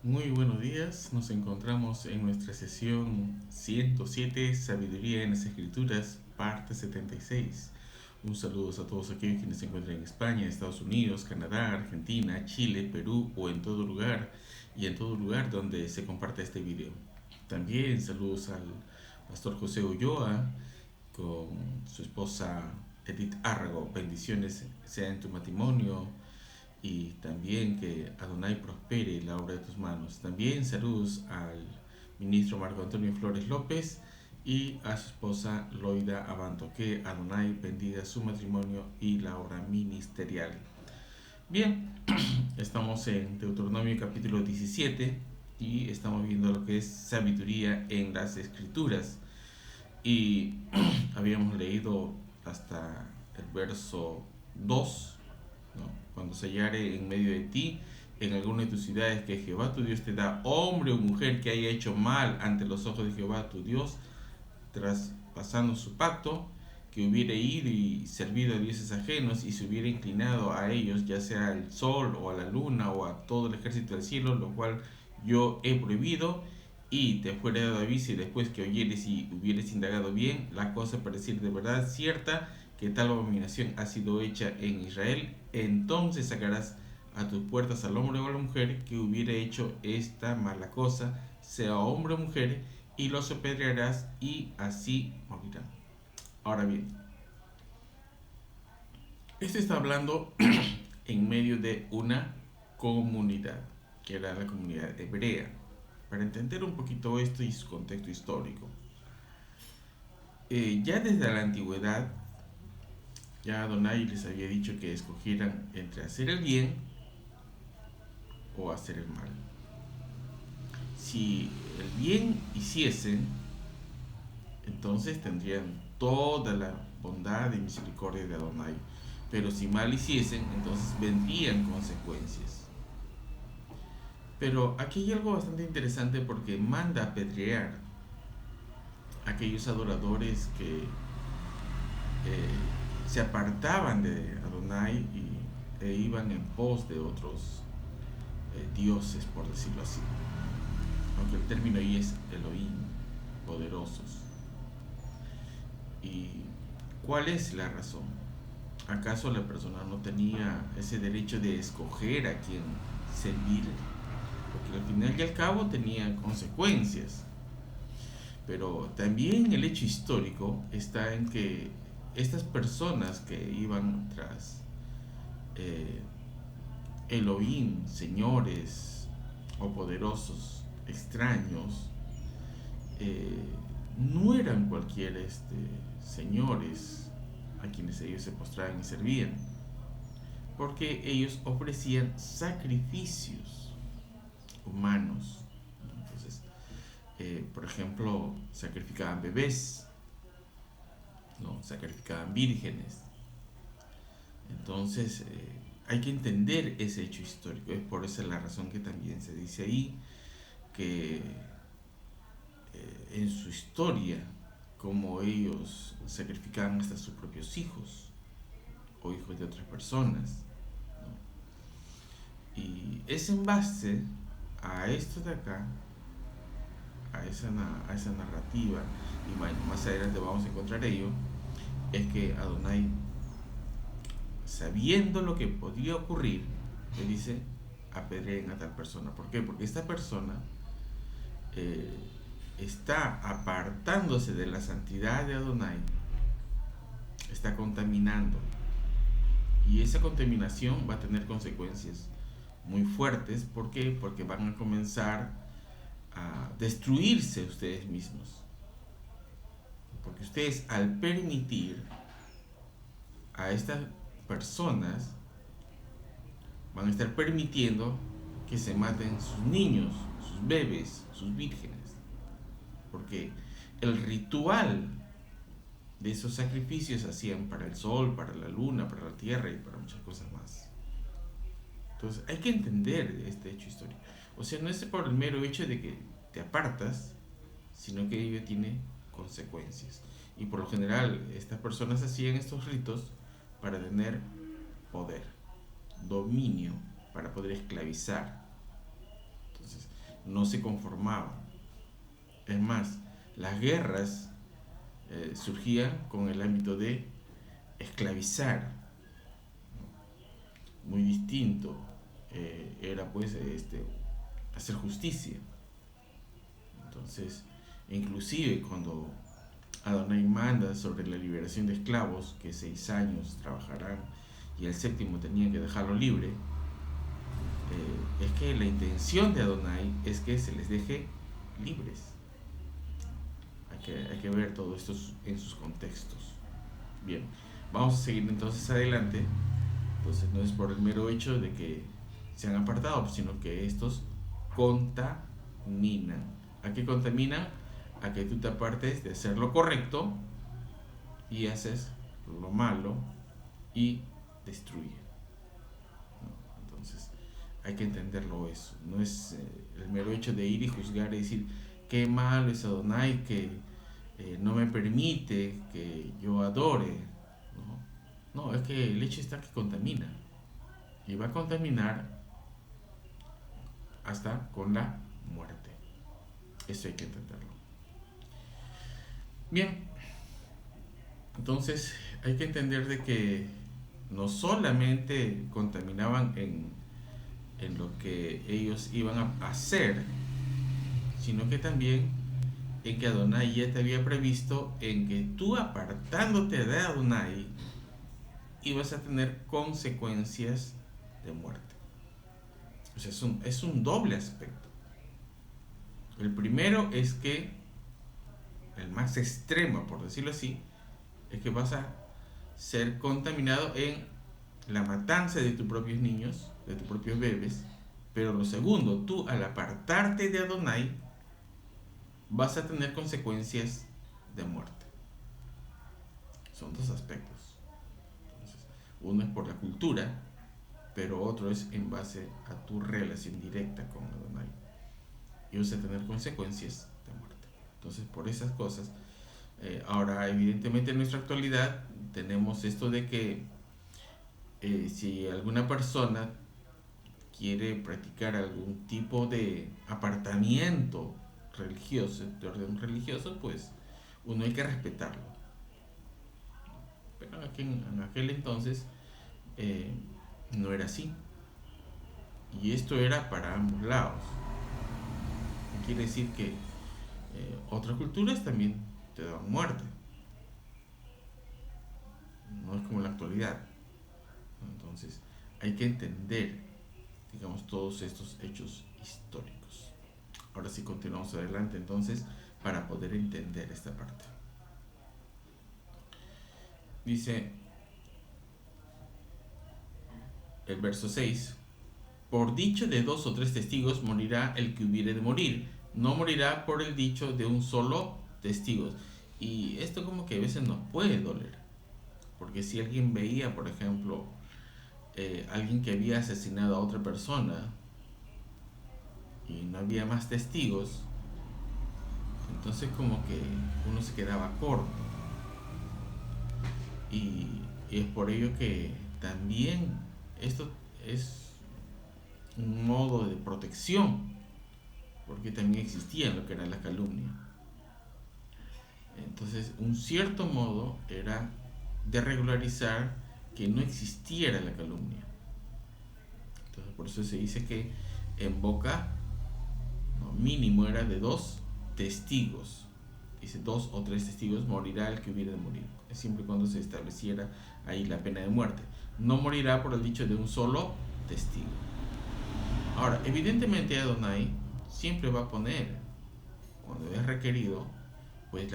Muy buenos días, nos encontramos en nuestra sesión 107, Sabiduría en las Escrituras, parte 76. Un saludo a todos aquellos quienes se encuentran en España, Estados Unidos, Canadá, Argentina, Chile, Perú o en todo lugar y en todo lugar donde se comparte este video. También saludos al pastor José Ulloa con su esposa Edith Árrago. Bendiciones sea en tu matrimonio, y también que Adonai prospere la obra de tus manos. También saludos al ministro Marco Antonio Flores López y a su esposa Loida Abanto. Que Adonai bendiga su matrimonio y la obra ministerial. Bien, estamos en Deuteronomio capítulo 17 y estamos viendo lo que es sabiduría en las escrituras. Y habíamos leído hasta el verso 2, ¿no? Cuando se hallare en medio de ti, en alguna de tus ciudades, que Jehová tu Dios te da, hombre o mujer que haya hecho mal ante los ojos de Jehová tu Dios, traspasando su pacto, que hubiera ido y servido a dioses ajenos y se hubiera inclinado a ellos, ya sea al sol o a la luna o a todo el ejército del cielo, lo cual yo he prohibido, y te fuera dado aviso y después que oyeres y hubieres indagado bien la cosa para decir de verdad cierta que tal abominación ha sido hecha en Israel, entonces sacarás a tus puertas al hombre o a la mujer que hubiera hecho esta mala cosa, sea hombre o mujer, y los apedrearás y así morirán. Ahora bien, este está hablando en medio de una comunidad, que era la comunidad hebrea. Para entender un poquito esto y su contexto histórico, ya desde la antigüedad, ya Adonai les había dicho que escogieran entre hacer el bien o hacer el mal. Si el bien hiciesen, entonces tendrían toda la bondad y misericordia de Adonai. Pero si mal hiciesen, entonces vendrían consecuencias. Pero aquí hay algo bastante interesante porque manda apedrear a aquellos adoradores que se apartaban de Adonai e iban en pos de otros dioses, por decirlo así. Aunque el término ahí es Elohim, poderosos. ¿Y cuál es la razón? ¿Acaso la persona no tenía ese derecho de escoger a quién servir? Porque al final y al cabo tenía consecuencias. Pero también el hecho histórico está en que estas personas que iban tras eh, Elohim, señores o poderosos extraños, eh, no eran cualquier señores a quienes ellos se postraban y servían, porque ellos ofrecían sacrificios humanos. Entonces, por ejemplo, sacrificaban bebés, ¿no? Sacrificaban vírgenes. Entonces, hay que entender ese hecho histórico. Es por esa la razón que también se dice ahí que en su historia, como ellos sacrificaban hasta sus propios hijos o hijos de otras personas, ¿no? Y es en base a esto de acá, a esa narrativa, y más adelante vamos a encontrar ello, es que Adonai, sabiendo lo que podía ocurrir, le dice: apedreen a tal persona. ¿Por qué? Porque esta persona eh, está apartándose de la santidad de Adonai, está contaminando. Y esa contaminación va a tener consecuencias muy fuertes. ¿Por qué? Porque van a comenzar a destruirse ustedes mismos. Porque ustedes, al permitir a estas personas, van a estar permitiendo que se maten sus niños, sus bebés, sus vírgenes. Porque el ritual de esos sacrificios se hacían para el sol, para la luna, para la tierra y para muchas cosas más. Entonces hay que entender este hecho histórico. O sea, no es por el mero hecho de que te apartas, sino que ello tiene consecuencias. Y por lo general estas personas hacían estos ritos para tener poder, dominio, para poder esclavizar. Entonces, no se conformaban. Es más, las guerras surgían con el ámbito de esclavizar, muy distinto. Era pues hacer justicia. Entonces, inclusive cuando Adonai manda sobre la liberación de esclavos, que 6 años trabajarán y el séptimo tenían que dejarlo libre, es que la intención de Adonai es que se les deje libres. Hay que ver todo esto en sus contextos. Bien, vamos a seguir entonces adelante. Entonces no es por el mero hecho de que se han apartado, sino que estos contaminan. ¿A qué contaminan? A que tú te apartes de hacer lo correcto y haces lo malo y destruye. Entonces hay que entenderlo eso. No es el mero hecho de ir y juzgar y decir qué malo es Adonai que no me permite que yo adore. No, es que el hecho está que contamina. Y va a contaminar hasta con la muerte. Eso hay que entenderlo. Bien, entonces hay que entender de que no solamente contaminaban en lo que ellos iban a hacer, sino que también en que Adonai ya te había previsto en que tú, apartándote de Adonai, ibas a tener consecuencias de muerte. O sea, es un doble aspecto. El primero es que, el más extremo, por decirlo así, es que vas a ser contaminado en la matanza de tus propios niños, de tus propios bebés. Pero lo segundo, tú al apartarte de Adonai, vas a tener consecuencias de muerte. Son dos aspectos. Entonces, uno es por la cultura, pero otro es en base a tu relación directa con Adonai. Y vas a tener consecuencias de muerte. Entonces, por esas cosas, ahora evidentemente en nuestra actualidad tenemos esto de que si alguna persona quiere practicar algún tipo de apartamiento religioso, de orden religioso, pues uno hay que respetarlo. Pero en aquel entonces no era así. Y esto era para ambos lados. Quiere decir que otras culturas también te dan muerte. No es como en la actualidad. Entonces hay que entender, digamos, todos estos hechos históricos. Ahora sí continuamos adelante entonces para poder entender esta parte. Dice el verso 6: por dicho de 2 o 3 testigos morirá el que hubiere de morir, no morirá por el dicho de un solo testigo. Y esto como que a veces nos puede doler, porque si alguien veía, por ejemplo, alguien que había asesinado a otra persona y no había más testigos, entonces como que uno se quedaba corto. Y es por ello que también esto es un modo de protección, porque también existía lo que era la calumnia. Entonces, un cierto modo era de regularizar que no existiera la calumnia. Entonces, por eso se dice que en boca mínimo era de 2 testigos. Dice 2 o 3 testigos morirá el que hubiera de morir, siempre y cuando se estableciera ahí la pena de muerte. No morirá por el dicho de un solo testigo. Ahora, evidentemente Adonai siempre va a poner, cuando es requerido, pues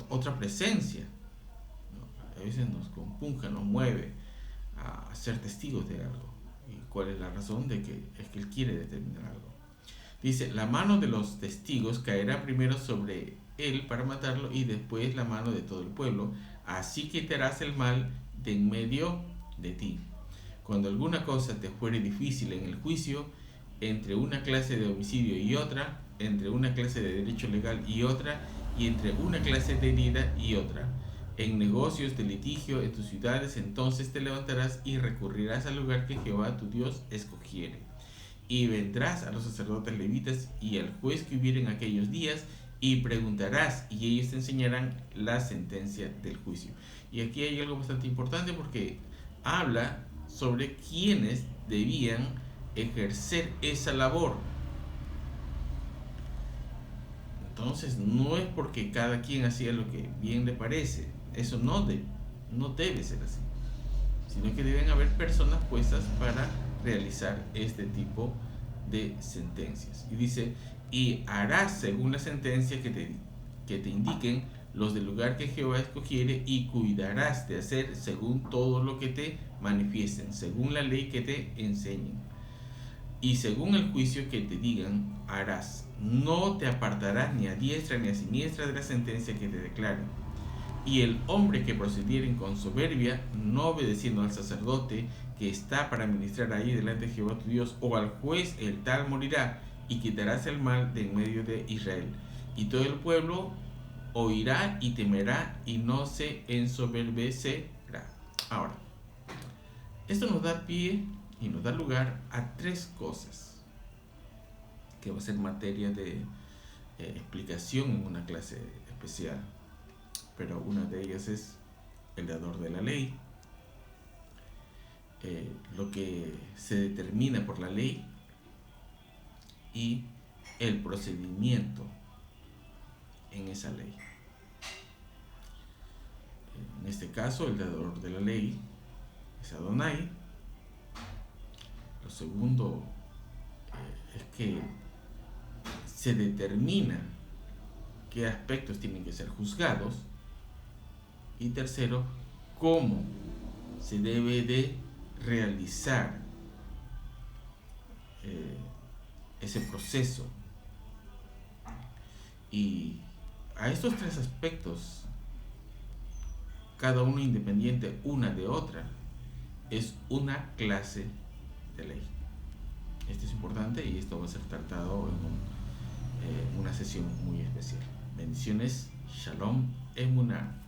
otra presencia, ¿no? A veces nos compunja, nos mueve a ser testigos de algo. ¿Y cuál es la razón? De que es que Él quiere determinar algo. Dice, la mano de los testigos caerá primero sobre él para matarlo y después la mano de todo el pueblo. Así quitarás el mal de en medio de ti. Cuando alguna cosa te fuere difícil en el juicio, entre una clase de homicidio y otra, entre una clase de derecho legal y otra, y entre una clase de herida y otra, en negocios de litigio en tus ciudades, entonces te levantarás y recurrirás al lugar que Jehová tu Dios escogiere. Y vendrás a los sacerdotes levitas y al juez que hubiere en aquellos días, y preguntarás, y ellos te enseñarán la sentencia del juicio. Y aquí hay algo bastante importante, porque habla sobre quienes debían ejercer esa labor. Entonces no es porque cada quien hacía lo que bien le parece. Eso no debe ser así, sino que deben haber personas puestas para realizar este tipo de sentencias. Y dice, y harás según la sentencia que te indiquen los del lugar que Jehová escogiere, y cuidarás de hacer según todo lo que te manifiesten, según la ley que te enseñen. Y según el juicio que te digan, harás. No te apartarás ni a diestra ni a siniestra de la sentencia que te declaren. Y el hombre que procediere con soberbia, no obedeciendo al sacerdote que está para ministrar ahí delante de Jehová tu Dios, o al juez, el tal morirá, y quitarás el mal de en medio de Israel. Y todo el pueblo oirá y temerá, y no se ensoberbecerá. Ahora, esto nos da pie y nos da lugar a tres cosas que va a ser materia de explicación en una clase especial. Pero una de ellas es el dador de la ley, lo que se determina por la ley, y el procedimiento en esa ley. En este caso, el dador de la ley es Adonai. Lo segundo es que se determina qué aspectos tienen que ser juzgados. Y tercero, cómo se debe de realizar ese proceso. Y a estos tres aspectos, cada uno independiente una de otra, es una clase de ley. Esto es importante y esto va a ser tratado en una sesión muy especial. Bendiciones, Shalom, Emunah.